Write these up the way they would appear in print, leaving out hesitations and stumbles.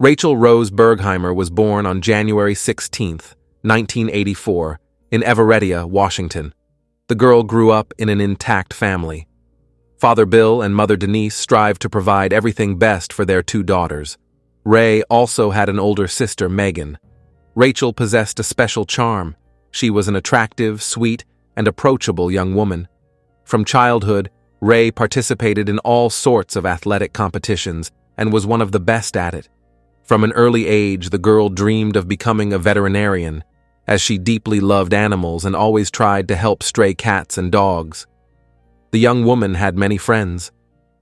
Rachel Rose Burkheimer was born on January 16, 1984, in Everettia, Washington. The girl grew up in an intact family. Father Bill and Mother Denise strived to provide everything best for their two daughters. Ray also had an older sister, Megan. Rachel possessed a special charm. She was an attractive, sweet, and approachable young woman. From childhood, Ray participated in all sorts of athletic competitions and was one of the best at it. From an early age, the girl dreamed of becoming a veterinarian, as she deeply loved animals and always tried to help stray cats and dogs. The young woman had many friends.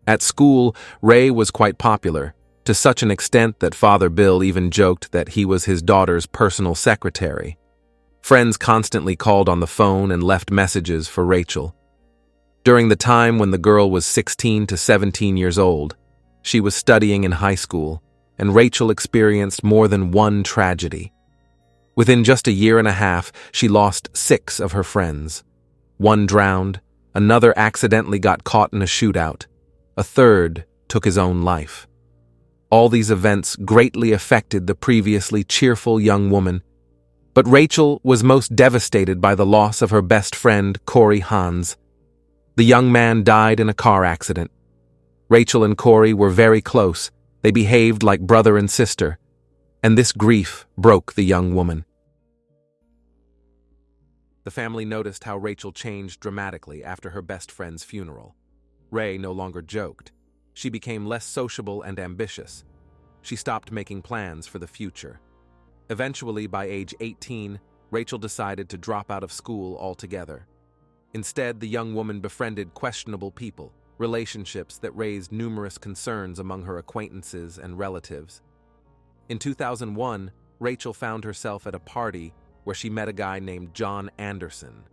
At school, Ray was quite popular, to such an extent that Father Bill even joked that he was his daughter's personal secretary. Friends constantly called on the phone and left messages for Rachel. During the time when the girl was 16 to 17 years old, she was studying in high school, and Rachel experienced more than one tragedy. Within just a year and a half, she lost 6 of her friends. One drowned, another accidentally got caught in a shootout, a third took his own life. All these events greatly affected the previously cheerful young woman, but Rachel was most devastated by the loss of her best friend, Corey Hans. The young man died in a car accident. Rachel and Corey were very close. They behaved like brother and sister, and this grief broke the young woman. The family noticed how Rachel changed dramatically after her best friend's funeral. Ray no longer joked. She became less sociable and ambitious. She stopped making plans for the future. Eventually, by age 18, Rachel decided to drop out of school altogether. Instead, the young woman befriended questionable people, relationships that raised numerous concerns among her acquaintances and relatives. In 2001, Rachel found herself at a party where she met a guy named John Anderson.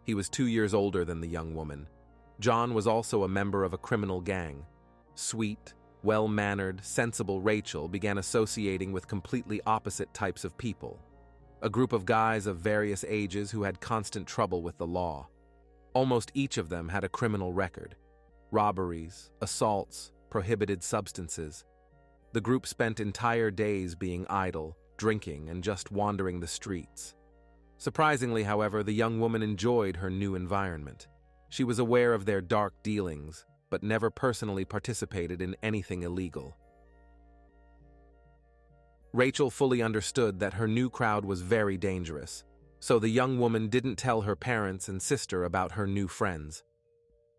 He was 2 years older than the young woman. John was also a member of a criminal gang. Sweet, well-mannered, sensible Rachel began associating with completely opposite types of people. A group of guys of various ages who had constant trouble with the law. Almost each of them had a criminal record. Robberies, assaults, prohibited substances. The group spent entire days being idle, drinking, and just wandering the streets. Surprisingly, however, the young woman enjoyed her new environment. She was aware of their dark dealings, but never personally participated in anything illegal. Rachel fully understood that her new crowd was very dangerous, so the young woman didn't tell her parents and sister about her new friends.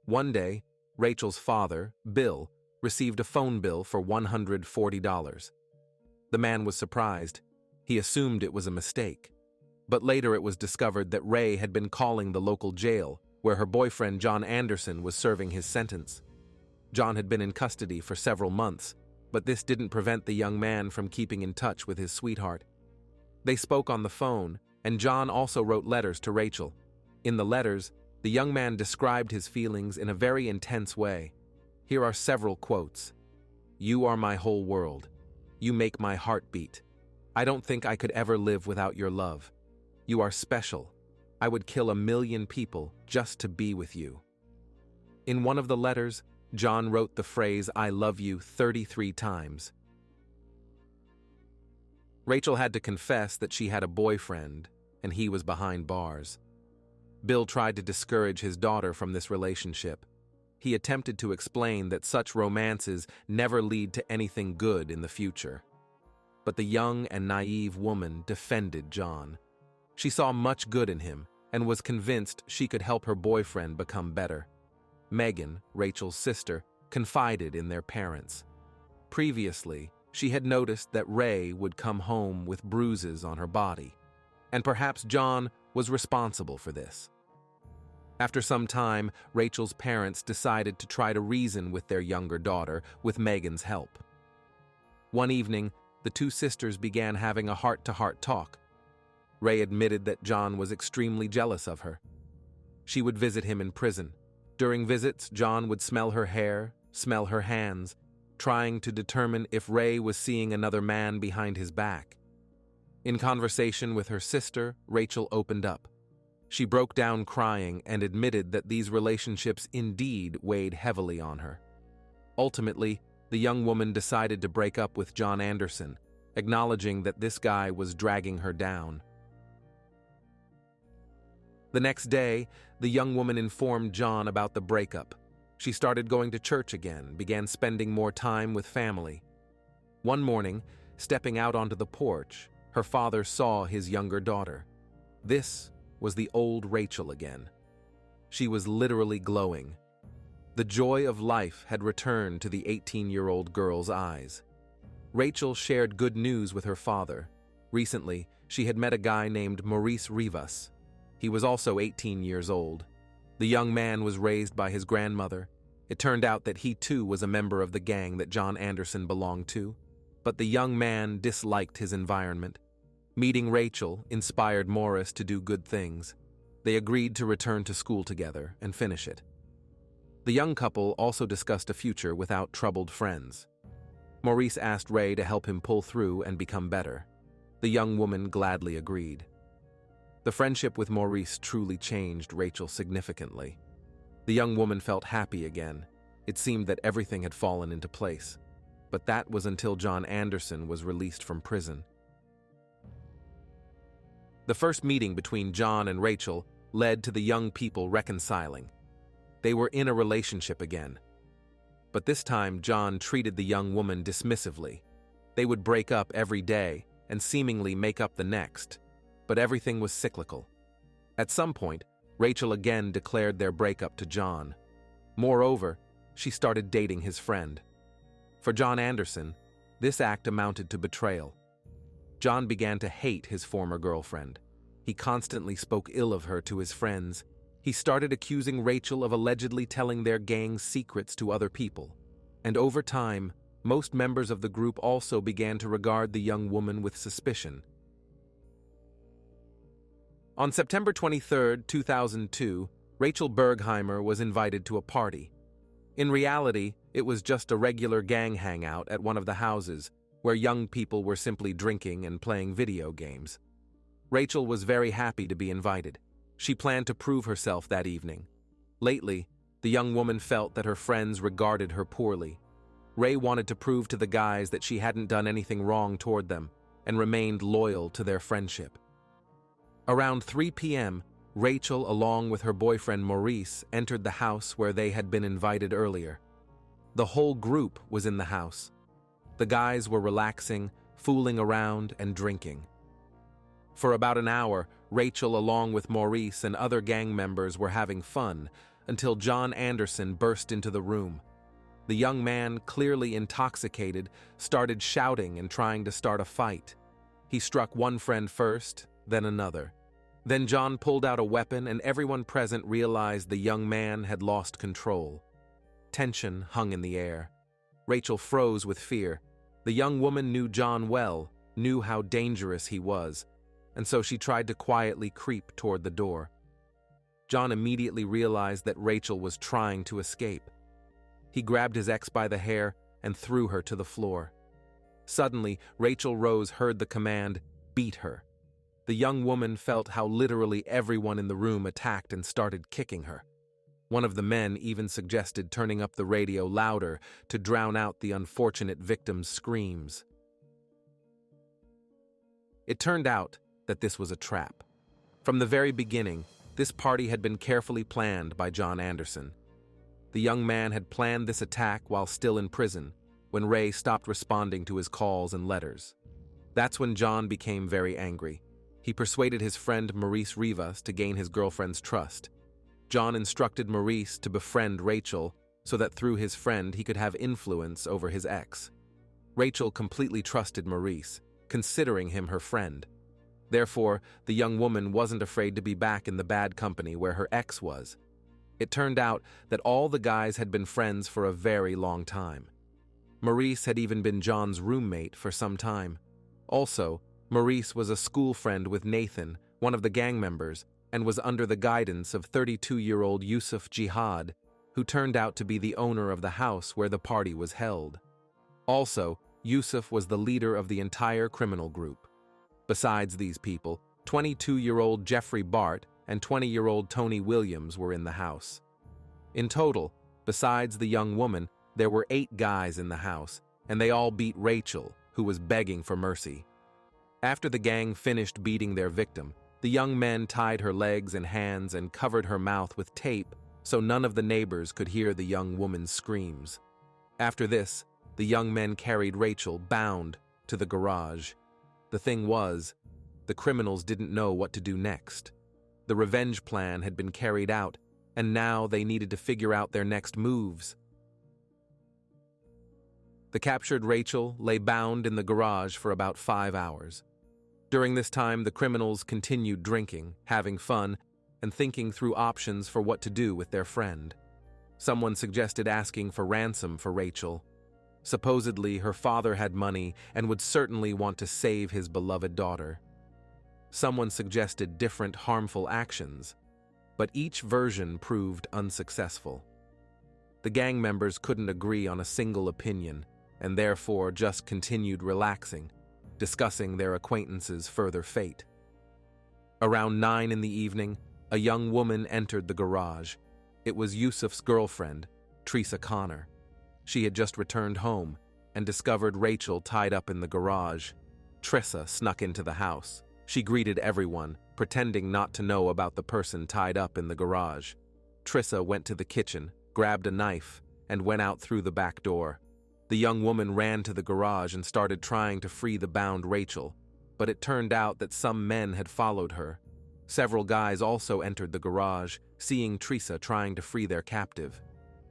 One day, Rachel's father, Bill, received a phone bill for $140. The man was surprised. He assumed it was a mistake. But later it was discovered that Ray had been calling the local jail, where her boyfriend John Anderson was serving his sentence. John had been in custody for several months, but this didn't prevent the young man from keeping in touch with his sweetheart. They spoke on the phone, and John also wrote letters to Rachel. In the letters, the young man described his feelings in a very intense way. Here are several quotes. "You are my whole world. You make my heart beat. I don't think I could ever live without your love. You are special. I would kill 1,000,000 people just to be with you." In one of the letters, John wrote the phrase, "I love you," 33 times. Rachel had to confess that she had a boyfriend, and he was behind bars. Bill tried to discourage his daughter from this relationship. He attempted to explain that such romances never lead to anything good in the future. But the young and naive woman defended John. She saw much good in him and was convinced she could help her boyfriend become better. Megan, Rachel's sister, confided in their parents. Previously, she had noticed that Ray would come home with bruises on her body, and perhaps John was responsible for this. After some time, Rachel's parents decided to try to reason with their younger daughter with Megan's help. One evening, the two sisters began having a heart-to-heart talk. Ray admitted that John was extremely jealous of her. She would visit him in prison. During visits, John would smell her hair, smell her hands, trying to determine if Ray was seeing another man behind his back. In conversation with her sister, Rachel opened up. She broke down crying and admitted that these relationships indeed weighed heavily on her. Ultimately, The young woman decided to break up with John Anderson, acknowledging that this guy was dragging her down. The next day, the young woman informed John about the breakup. She started going to church again, began spending more time with family. One morning, stepping out onto the porch, her father saw his younger daughter. This was the old Rachel again. She was literally glowing. The joy of life had returned to the 18-year-old girl's eyes. Rachel shared good news with her father. Recently, she had met a guy named Maurice Rivas. He was also 18 years old. The young man was raised by his grandmother. It turned out that he too was a member of the gang that John Anderson belonged to. But the young man disliked his environment. Meeting Rachel inspired Morris to do good things. They agreed to return to school together and finish it. The young couple also discussed a future without troubled friends. Maurice asked Ray to help him pull through and become better. The young woman gladly agreed. The friendship with Maurice truly changed Rachel significantly. The young woman felt happy again. It seemed that everything had fallen into place. But that was until John Anderson was released from prison. The first meeting between John and Rachel led to the young people reconciling. They were in a relationship again. But this time, John treated the young woman dismissively. They would break up every day and seemingly make up the next. But everything was cyclical. At some point, Rachel again declared their breakup to John. Moreover, she started dating his friend. For John Anderson, this act amounted to betrayal. John began to hate his former girlfriend. He constantly spoke ill of her to his friends. He started accusing Rachel of allegedly telling their gang's secrets to other people. And over time, most members of the group also began to regard the young woman with suspicion. On September 23, 2002, Rachel Burkheimer was invited to a party. In reality, it was just a regular gang hangout at one of the houses, where young people were simply drinking and playing video games. Rachel was very happy to be invited. She planned to prove herself that evening. Lately, the young woman felt that her friends regarded her poorly. Ray wanted to prove to the guys that she hadn't done anything wrong toward them and remained loyal to their friendship. Around 3 p.m., Rachel, along with her boyfriend Maurice, entered the house where they had been invited earlier. The whole group was in the house. The guys were relaxing, fooling around, and drinking. For about an hour, Rachel, along with Maurice and other gang members, were having fun until John Anderson burst into the room. The young man, clearly intoxicated, started shouting and trying to start a fight. He struck one friend first, then another. Then John pulled out a weapon and everyone present realized the young man had lost control. Tension hung in the air. Rachel froze with fear. The young woman knew John well, knew how dangerous he was, and so she tried to quietly creep toward the door. John immediately realized that Rachel was trying to escape. He grabbed his ex by the hair and threw her to the floor. Suddenly, Rachel Rose heard the command, "Beat her." The young woman felt how literally everyone in the room attacked and started kicking her. One of the men even suggested turning up the radio louder to drown out the unfortunate victim's screams. It turned out that this was a trap. From the very beginning, this party had been carefully planned by John Anderson. The young man had planned this attack while still in prison, when Ray stopped responding to his calls and letters. That's when John became very angry. He persuaded his friend Maurice Rivas to gain his girlfriend's trust. John instructed Maurice to befriend Rachel so that through his friend he could have influence over his ex. Rachel completely trusted Maurice, considering him her friend. Therefore, the young woman wasn't afraid to be back in the bad company where her ex was. It turned out that all the guys had been friends for a very long time. Maurice had even been John's roommate for some time. Also, Maurice was a school friend with Nathan, one of the gang members, and was under the guidance of 32-year-old Yusuf Jihad, who turned out to be the owner of the house where the party was held. Also, Yusuf was the leader of the entire criminal group. Besides these people, 22-year-old Jeffrey Bart and 20-year-old Tony Williams were in the house. In total, besides the young woman, There were 8 guys in the house, and they all beat Rachel, who was begging for mercy. After the gang finished beating their victim, the young men tied her legs and hands and covered her mouth with tape so none of the neighbors could hear the young woman's screams. After this, the young men carried Rachel, bound, to the garage. The thing was, the criminals didn't know what to do next. The revenge plan had been carried out, and now they needed to figure out their next moves. The captured Rachel lay bound in the garage for about 5 hours. During this time, the criminals continued drinking, having fun, and thinking through options for what to do with their friend. Someone suggested asking for ransom for Rachel. Supposedly, her father had money and would certainly want to save his beloved daughter. Someone suggested different harmful actions, but each version proved unsuccessful. The gang members couldn't agree on a single opinion, and therefore just continued relaxing, discussing their acquaintances' further fate. Around 9 in the evening, a young woman entered the garage. It was Yusuf's girlfriend, Teresa Connor. She had just returned home and discovered Rachel tied up in the garage. Teresa snuck into the house. She greeted everyone, pretending not to know about the person tied up in the garage. Teresa went to the kitchen, grabbed a knife, and went out through the back door. The young woman ran to the garage and started trying to free the bound Rachel, but it turned out that some men had followed her. Several guys also entered the garage, seeing Teresa trying to free their captive.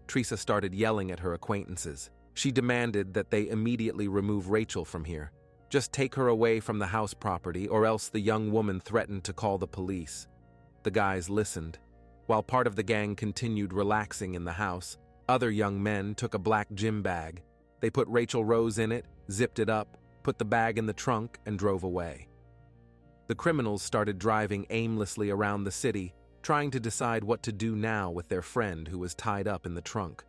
Teresa started yelling at her acquaintances. She demanded that they immediately remove Rachel from here. Just take her away from the house property, or else the young woman threatened to call the police. The guys listened. While part of the gang continued relaxing in the house, other young men took a black gym bag. They put Rachel Rose in it, zipped it up, put the bag in the trunk, and drove away. The criminals started driving aimlessly around the city, trying to decide what to do now with their friend who was tied up in the trunk.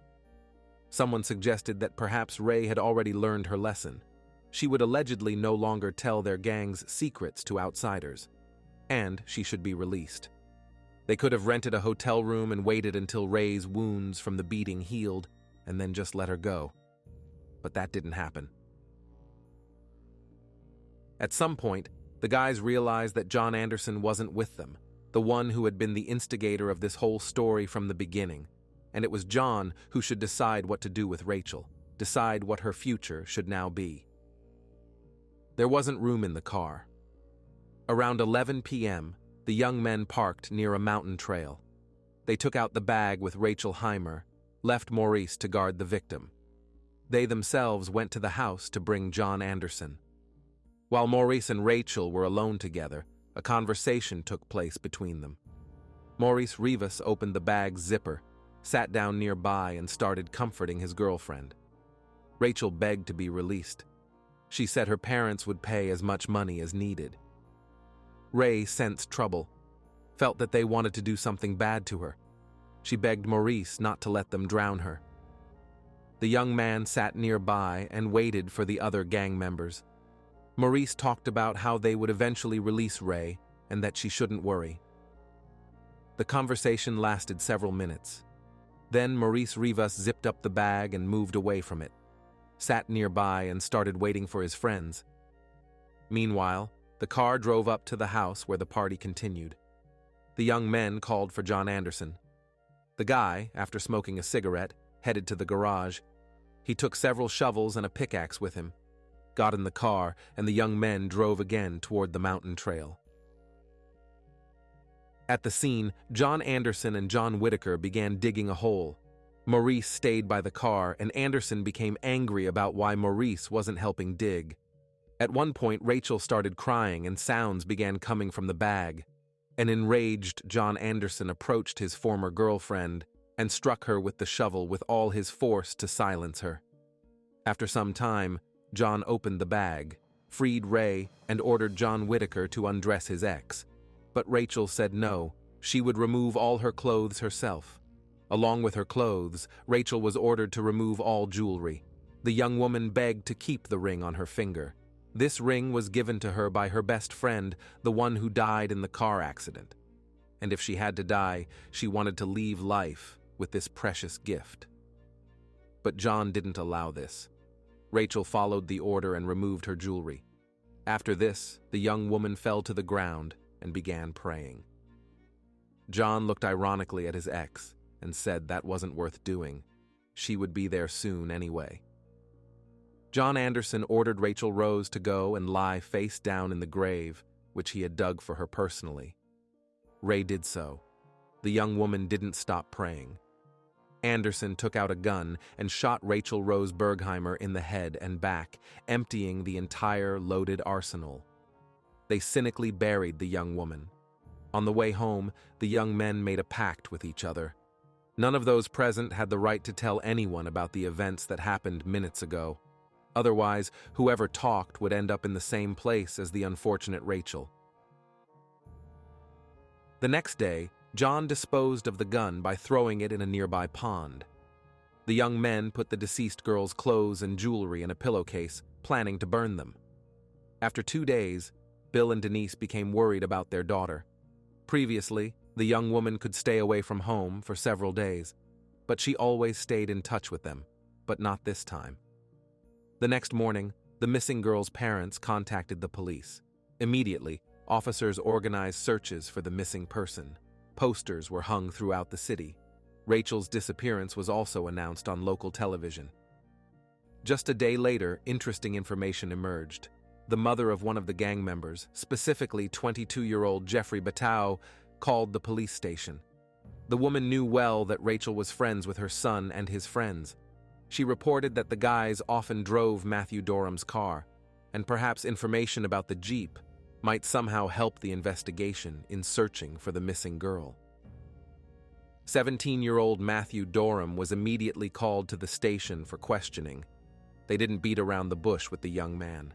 Someone suggested that perhaps Ray had already learned her lesson. She would allegedly no longer tell their gang's secrets to outsiders, and she should be released. They could have rented a hotel room and waited until Ray's wounds from the beating healed, and then just let her go. But that didn't happen. At some point, the guys realized that John Anderson wasn't with them, the one who had been the instigator of this whole story from the beginning, and it was John who should decide what to do with Rachel, decide what her future should now be. There wasn't room in the car. Around 11 p.m., the young men parked near a mountain trail. They took out the bag with Rachel Burkheimer, left Maurice to guard the victim. They themselves went to the house to bring John Anderson. While Maurice and Rachel were alone together, a conversation took place between them. Maurice Rivas opened the bag's zipper, sat down nearby, and started comforting his girlfriend. Rachel begged to be released. She said her parents would pay as much money as needed. Ray sensed trouble, felt that they wanted to do something bad to her. She begged Maurice not to let them drown her. The young man sat nearby and waited for the other gang members. Maurice talked about how they would eventually release Ray and that she shouldn't worry. The conversation lasted several minutes. Then Maurice Rivas zipped up the bag and moved away from it, sat nearby and started waiting for his friends. Meanwhile, the car drove up to the house where the party continued. The young men called for John Anderson. The guy, after smoking a cigarette, headed to the garage. He took several shovels and a pickaxe with him, got in the car, and the young men drove again toward the mountain trail. At the scene, John Anderson and John Whitaker began digging a hole. Maurice stayed by the car, and Anderson became angry about why Maurice wasn't helping dig. At one point, Rachel started crying and sounds began coming from the bag. An enraged John Anderson approached his former girlfriend and struck her with the shovel with all his force to silence her. After some time, John opened the bag, freed Ray, and ordered John Whitaker to undress his ex. But Rachel said no, she would remove all her clothes herself. Along with her clothes, Rachel was ordered to remove all jewelry. The young woman begged to keep the ring on her finger. This ring was given to her by her best friend, the one who died in the car accident. And if she had to die, she wanted to leave life with this precious gift. But John didn't allow this. Rachel followed the order and removed her jewelry. After this, the young woman fell to the ground and began praying. John looked ironically at his ex and said that wasn't worth doing. She would be there soon anyway. John Anderson ordered Rachel Rose to go and lie face down in the grave, which he had dug for her personally. Ray did so. The young woman didn't stop praying. Anderson took out a gun and shot Rachel Rose Burkheimer in the head and back, emptying the entire loaded arsenal. They cynically buried the young woman. On the way home, the young men made a pact with each other. None of those present had the right to tell anyone about the events that happened minutes ago. Otherwise, whoever talked would end up in the same place as the unfortunate Rachel. The next day, John disposed of the gun by throwing it in a nearby pond. The young men put the deceased girl's clothes and jewelry in a pillowcase, planning to burn them. After 2 days, Bill and Denise became worried about their daughter. Previously, the young woman could stay away from home for several days, but she always stayed in touch with them, but not this time. The next morning, the missing girl's parents contacted the police. Immediately, officers organized searches for the missing person. Posters were hung throughout the city. Rachel's disappearance was also announced on local television. Just a day later, interesting information emerged. The mother of one of the gang members, specifically 22-year-old Jeffrey Batau, called the police station. The woman knew well that Rachel was friends with her son and his friends. She reported that the guys often drove Matthew Dorham's car, and perhaps information about the Jeep might somehow help the investigation in searching for the missing girl. 17-year-old Matthew Dorham was immediately called to the station for questioning. They didn't beat around the bush with the young man.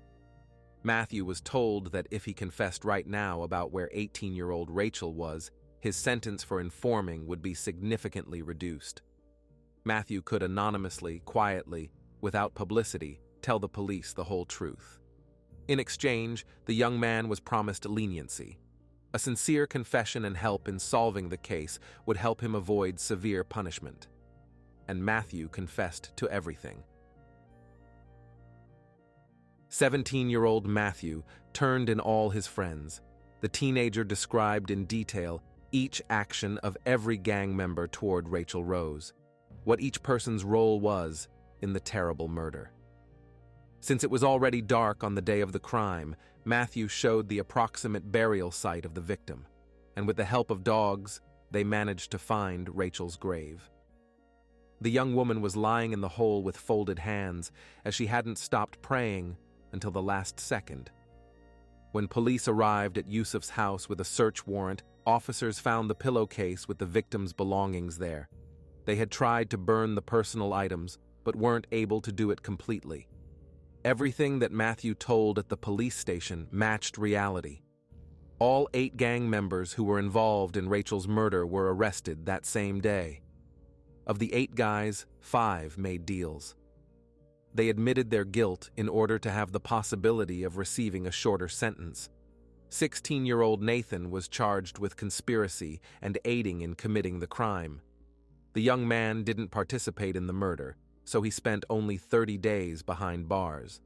Matthew was told that if he confessed right now about where 18-year-old Rachel was, his sentence for informing would be significantly reduced. Matthew could anonymously, quietly, without publicity, tell the police the whole truth. In exchange, the young man was promised leniency. A sincere confession and help in solving the case would help him avoid severe punishment. And Matthew confessed to everything. 17-year-old Matthew turned in all his friends. The teenager described in detail each action of every gang member toward Rachel Rose, what each person's role was in the terrible murder. Since it was already dark on the day of the crime, Matthew showed the approximate burial site of the victim, and with the help of dogs, they managed to find Rachel's grave. The young woman was lying in the hole with folded hands, as she hadn't stopped praying until the last second. When police arrived at Yusuf's house with a search warrant, officers found the pillowcase with the victim's belongings there. They had tried to burn the personal items, but weren't able to do it completely. Everything that Matthew told at the police station matched reality. All 8 gang members who were involved in Rachel's murder were arrested that same day. Of the 8 guys, 5 made deals. They admitted their guilt in order to have the possibility of receiving a shorter sentence. 16-year-old Nathan was charged with conspiracy and aiding in committing the crime. The young man didn't participate in the murder, so he spent only 30 days behind bars.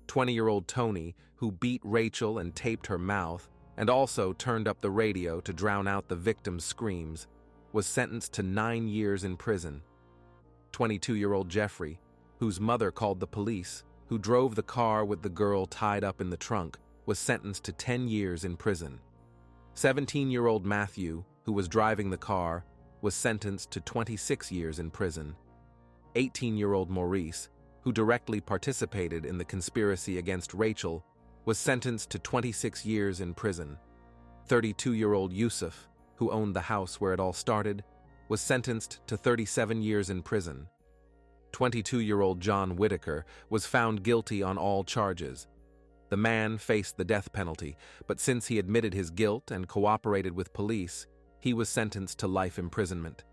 20-year-old Tony, who beat Rachel and taped her mouth, and also turned up the radio to drown out the victim's screams, was sentenced to 9 years in prison. 22-year-old Jeffrey, whose mother called the police, who drove the car with the girl tied up in the trunk, was sentenced to 10 years in prison. 17-year-old Matthew, who was driving the car, was sentenced to 26 years in prison. 18-year-old Maurice, who directly participated in the conspiracy against Rachel, was sentenced to 26 years in prison. 32-year-old Yusuf, who owned the house where it all started, was sentenced to 37 years in prison. 22-year-old John Whitaker was found guilty on all charges. The man faced the death penalty, but since he admitted his guilt and cooperated with police, he was sentenced to life imprisonment.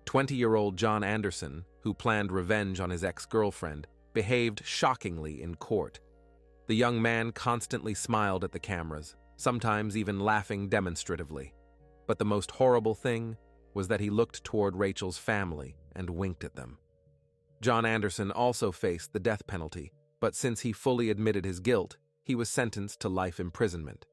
20-year-old John Anderson, who planned revenge on his ex-girlfriend, behaved shockingly in court. The young man constantly smiled at the cameras, sometimes even laughing demonstratively. But the most horrible thing was that he looked toward Rachel's family and winked at them. John Anderson also faced the death penalty, but since he fully admitted his guilt, he was sentenced to life imprisonment.